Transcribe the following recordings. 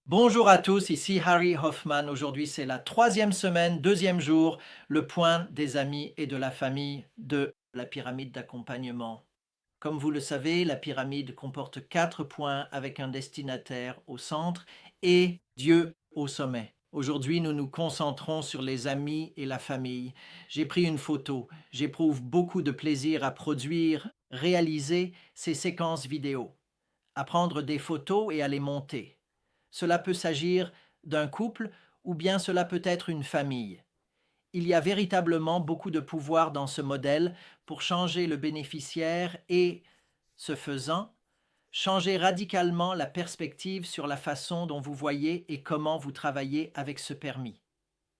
Bonjour à tous, ici Harry Hoffman. Aujourd'hui, c'est la troisième semaine, deuxième jour, le point des amis et de la famille de la pyramide d'accompagnement. Comme vous le savez, la pyramide comporte 4 points avec un destinataire au centre et Dieu au sommet. Aujourd'hui, nous nous concentrons sur les amis et la famille. J'ai pris une photo. J'éprouve beaucoup de plaisir à produire, réaliser ces séquences vidéo, à prendre des photos et à les monter. Cela peut s'agir d'un couple ou bien cela peut être une famille. Il y a véritablement beaucoup de pouvoir dans ce modèle pour changer le bénéficiaire et, ce faisant, changer radicalement la perspective sur la façon dont vous voyez et comment vous travaillez avec ce permis.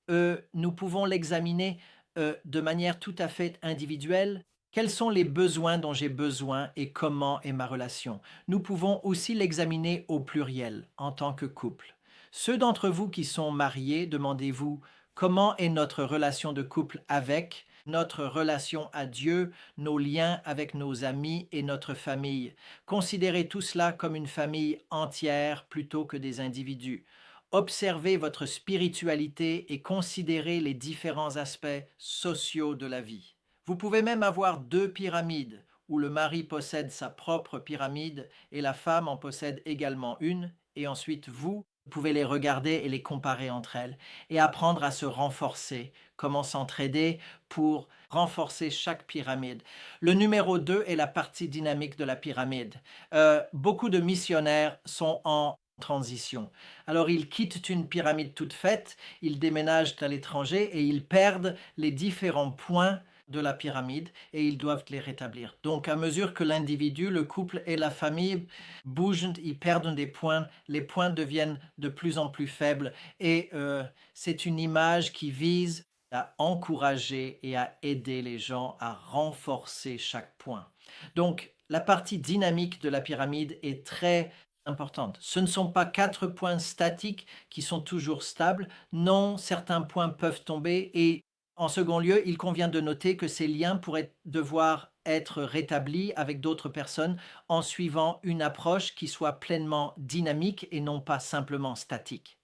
Nous pouvons l'examiner de manière tout à fait individuelle. Quels sont les besoins dont j'ai besoin et comment est ma relation? Nous pouvons aussi l'examiner au pluriel, en tant que couple. Ceux d'entre vous qui sont mariés, demandez-vous comment est notre relation de couple avec notre relation à Dieu, nos liens avec nos amis et notre famille. Considérez tout cela comme une famille entière plutôt que des individus. Observez votre spiritualité et considérez les différents aspects sociaux de la vie. Vous pouvez même avoir deux pyramides, où le mari possède sa propre pyramide et la femme en possède également une, et ensuite vous pouvez les regarder et les comparer entre elles, et apprendre à se renforcer, comment s'entraider pour renforcer chaque pyramide. Le numéro 2 est la partie dynamique de la pyramide. Beaucoup de missionnaires sont en transition. Alors ils quittent une pyramide toute faite, ils déménagent à l'étranger et ils perdent les différents points de la pyramide et ils doivent les rétablir. Donc à mesure que l'individu, le couple et la famille bougent, ils perdent des points, les points deviennent de plus en plus faibles et c'est une image qui vise à encourager et à aider les gens à renforcer chaque point. Donc la partie dynamique de la pyramide est très importante. Ce ne sont pas 4 points statiques qui sont toujours stables. Non, certains points peuvent tomber et en second lieu, il convient de noter que ces liens pourraient devoir être rétablis avec d'autres personnes en suivant une approche qui soit pleinement dynamique et non pas simplement statique.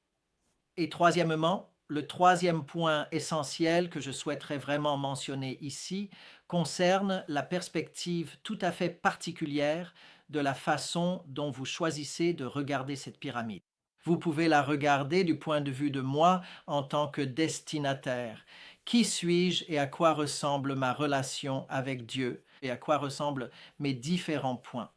Et troisièmement, le troisième point essentiel que je souhaiterais vraiment mentionner ici concerne la perspective tout à fait particulière de la façon dont vous choisissez de regarder cette pyramide. Vous pouvez la regarder du point de vue de moi en tant que destinataire. Qui suis-je et à quoi ressemble ma relation avec Dieu et à quoi ressemblent mes différents points?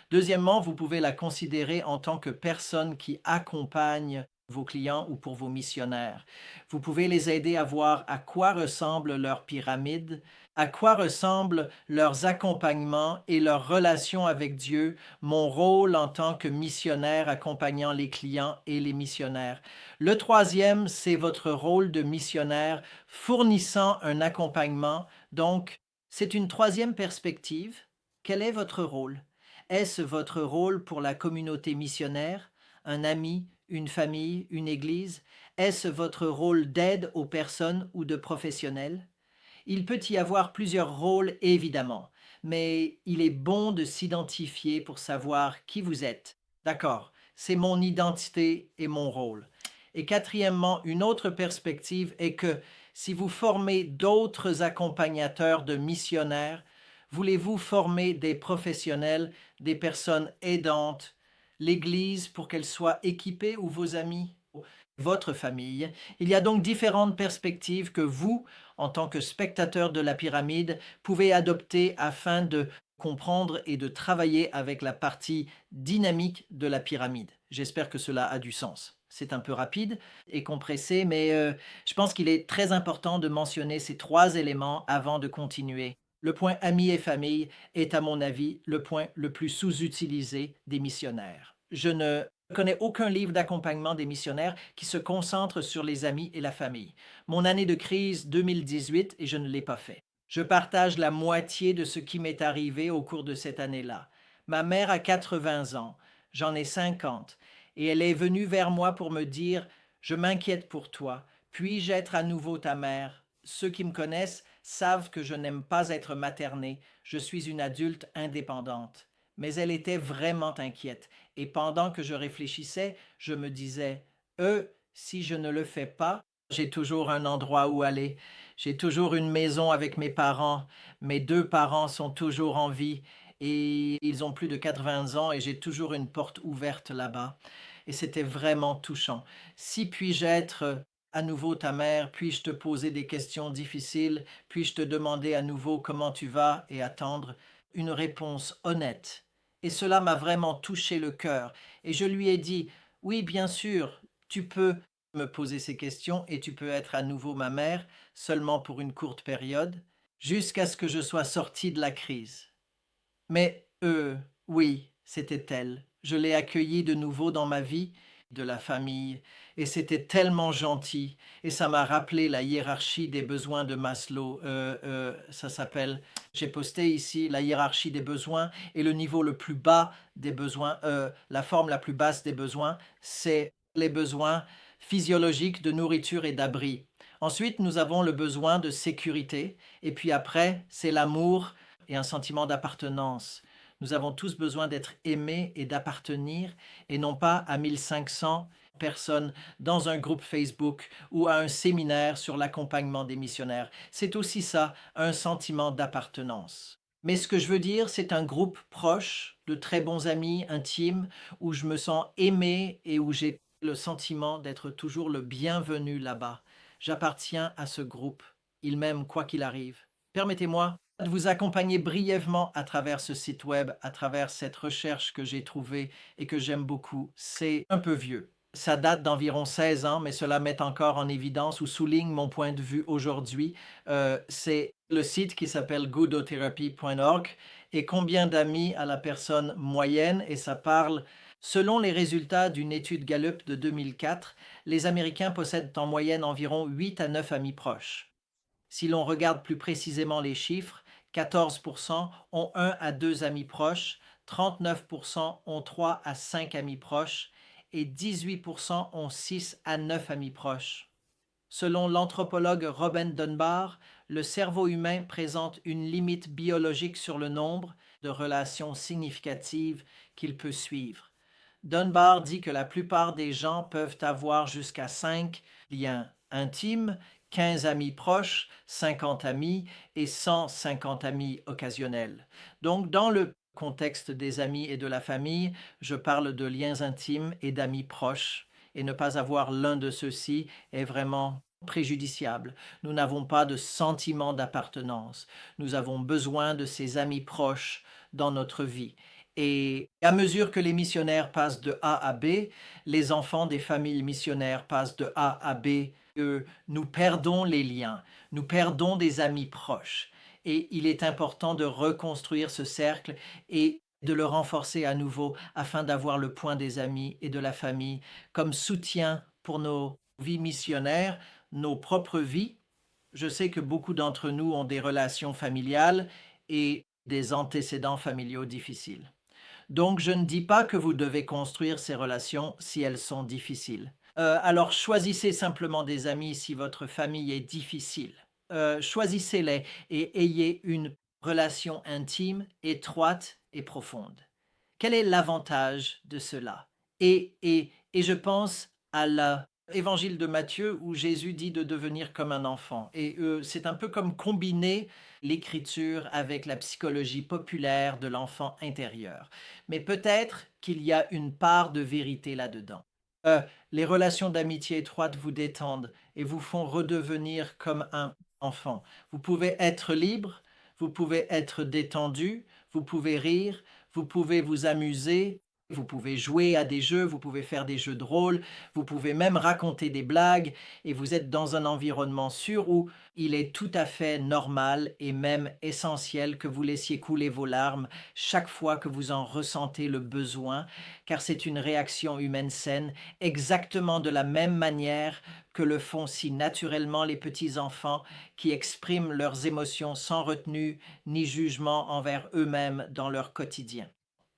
Deuxièmement, vous pouvez la considérer en tant que personne qui accompagne vos clients ou pour vos missionnaires. Vous pouvez les aider à voir à quoi ressemble leur pyramide, à quoi ressemblent leurs accompagnements et leur relation avec Dieu, mon rôle en tant que missionnaire accompagnant les clients et les missionnaires. Le troisième, c'est votre rôle de missionnaire fournissant un accompagnement. Donc, c'est une troisième perspective. Quel est votre rôle? Est-ce votre rôle pour la communauté missionnaire, un ami, une famille, une église? Est-ce votre rôle d'aide aux personnes ou de professionnels? Il peut y avoir plusieurs rôles, évidemment, mais il est bon de s'identifier pour savoir qui vous êtes. D'accord, c'est mon identité et mon rôle. Et quatrièmement, une autre perspective est que si vous formez d'autres accompagnateurs de missionnaires, voulez-vous former des professionnels, des personnes aidantes, l'Église pour qu'elle soit équipée ou vos amis, votre famille? Il y a donc différentes perspectives que vous, en tant que spectateur de la pyramide, pouvez adopter afin de comprendre et de travailler avec la partie dynamique de la pyramide. J'espère que cela a du sens. C'est un peu rapide et compressé, mais je pense qu'il est très important de mentionner ces 3 éléments avant de continuer. Le point amis et famille est, à mon avis, le point le plus sous-utilisé des missionnaires. Je ne connais aucun livre d'accompagnement des missionnaires qui se concentre sur les amis et la famille. Mon année de crise 2018 et je ne l'ai pas fait. Je partage la moitié de ce qui m'est arrivé au cours de cette année-là. Ma mère a 80 ans, j'en ai 50, et elle est venue vers moi pour me dire: je m'inquiète pour toi, puis-je être à nouveau ta mère? Ceux qui me connaissent savent que je n'aime pas être maternée, je suis une adulte indépendante. Mais elle était vraiment inquiète Et pendant que je réfléchissais, je me disais, si je ne le fais pas, j'ai toujours un endroit où aller. J'ai toujours une maison avec mes parents. Mes 2 parents sont toujours en vie et ils ont plus de 80 ans et j'ai toujours une porte ouverte là-bas. Et c'était vraiment touchant. Si puis-je être à nouveau ta mère, puis-je te poser des questions difficiles, puis-je te demander à nouveau comment tu vas et attendre une réponse honnête. Et cela m'a vraiment touché le cœur. Et je lui ai dit, oui, bien sûr, tu peux me poser ces questions et tu peux être à nouveau ma mère, seulement pour une courte période, jusqu'à ce que je sois sorti de la crise. Mais oui, c'était elle. Je l'ai accueillie de nouveau dans ma vie, de la famille, et c'était tellement gentil. Et ça m'a rappelé la hiérarchie des besoins de Maslow. Ça s'appelle, j'ai posté ici la hiérarchie des besoins, et le niveau le plus bas des besoins, la forme la plus basse des besoins, c'est les besoins physiologiques de nourriture et d'abri. Ensuite, nous avons le besoin de sécurité, et puis après, c'est l'amour et un sentiment d'appartenance. Nous avons tous besoin d'être aimés et d'appartenir, et non pas à 1500 personnes dans un groupe Facebook ou à un séminaire sur l'accompagnement des missionnaires. C'est aussi ça, un sentiment d'appartenance. Mais ce que je veux dire, c'est un groupe proche, de très bons amis, intimes, où je me sens aimé et où j'ai le sentiment d'être toujours le bienvenu là-bas. J'appartiens à ce groupe. Il m'aime quoi qu'il arrive. Permettez-moi de vous accompagner brièvement à travers ce site web, à travers cette recherche que j'ai trouvée et que j'aime beaucoup. C'est un peu vieux. Ça date d'environ 16 ans, mais cela met encore en évidence ou souligne mon point de vue aujourd'hui. C'est le site qui s'appelle goodotherapy.org et combien d'amis a la personne moyenne, et ça parle, selon les résultats d'une étude Gallup de 2004, les Américains possèdent en moyenne environ 8 à 9 amis proches. Si l'on regarde plus précisément les chiffres, 14% ont 1 à 2 amis proches, 39% ont 3 à 5 amis proches et 18% ont 6 à 9 amis proches. Selon l'anthropologue Robin Dunbar, le cerveau humain présente une limite biologique sur le nombre de relations significatives qu'il peut suivre. Dunbar dit que la plupart des gens peuvent avoir jusqu'à 5 liens intimes, 15 amis proches, 50 amis et 150 amis occasionnels. Donc, dans le contexte des amis et de la famille, je parle de liens intimes et d'amis proches. Et ne pas avoir l'un de ceux-ci est vraiment préjudiciable. Nous n'avons pas de sentiment d'appartenance. Nous avons besoin de ces amis proches dans notre vie. Et à mesure que les missionnaires passent de A à B, les enfants des familles missionnaires passent de A à B, nous perdons les liens, nous perdons des amis proches. Et il est important de reconstruire ce cercle et de le renforcer à nouveau afin d'avoir le point des amis et de la famille comme soutien pour nos vies missionnaires, nos propres vies. Je sais que beaucoup d'entre nous ont des relations familiales et des antécédents familiaux difficiles. Donc, je ne dis pas que vous devez construire ces relations si elles sont difficiles. Alors, choisissez simplement des amis si votre famille est difficile. Choisissez-les et ayez une relation intime, étroite et profonde. Quel est l'avantage de cela? Et je pense à l'évangile de Matthieu où Jésus dit de devenir comme un enfant. Et c'est un peu comme combiner l'écriture avec la psychologie populaire de l'enfant intérieur. Mais peut-être qu'il y a une part de vérité là-dedans. Les relations d'amitié étroite vous détendent et vous font redevenir comme un enfant. Vous pouvez être libre, vous pouvez être détendu, vous pouvez rire, vous pouvez vous amuser, vous pouvez jouer à des jeux, vous pouvez faire des jeux de rôle, vous pouvez même raconter des blagues et vous êtes dans un environnement sûr où il est tout à fait normal et même essentiel que vous laissiez couler vos larmes chaque fois que vous en ressentez le besoin, car c'est une réaction humaine saine, exactement de la même manière que le font si naturellement les petits-enfants qui expriment leurs émotions sans retenue ni jugement envers eux-mêmes dans leur quotidien.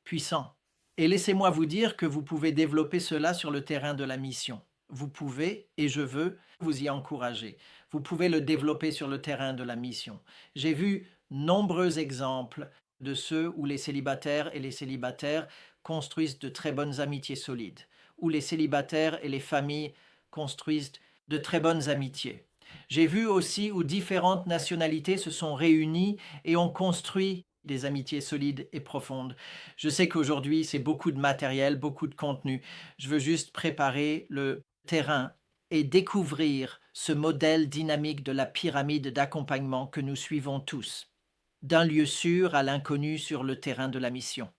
Puissant. Et laissez-moi vous dire que vous pouvez développer cela sur le terrain de la mission. Vous pouvez, et je veux, vous y encourager. Vous pouvez le développer sur le terrain de la mission. J'ai vu nombreux exemples de ceux où les célibataires et les célibataires construisent de très bonnes amitiés solides, où les célibataires et les familles construisent de très bonnes amitiés. J'ai vu aussi où différentes nationalités se sont réunies et ont construit des amitiés solides et profondes. Je sais qu'aujourd'hui, c'est beaucoup de matériel, beaucoup de contenu. Je veux juste préparer le terrain et découvrir ce modèle dynamique de la pyramide d'accompagnement que nous suivons tous, d'un lieu sûr à l'inconnu sur le terrain de la mission.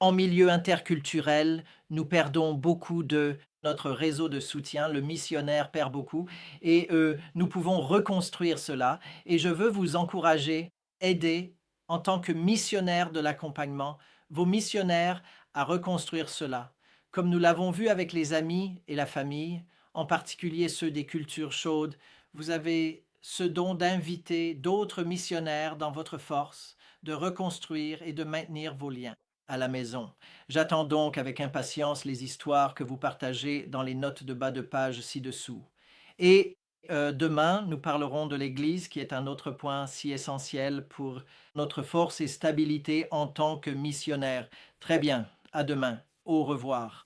En milieu interculturel, nous perdons beaucoup de notre réseau de soutien, le missionnaire perd beaucoup, et nous pouvons reconstruire cela. Et je veux vous encourager, aider en tant que missionnaire de l'accompagnement, vos missionnaires à reconstruire cela. Comme nous l'avons vu avec les amis et la famille, en particulier ceux des cultures chaudes, vous avez ce don d'inviter d'autres missionnaires dans votre force, de reconstruire et de maintenir vos liens à la maison. J'attends donc avec impatience les histoires que vous partagez dans les notes de bas de page ci-dessous. Et demain, nous parlerons de l'Église, qui est un autre point si essentiel pour notre force et stabilité en tant que missionnaire. Très bien, à demain. Au revoir.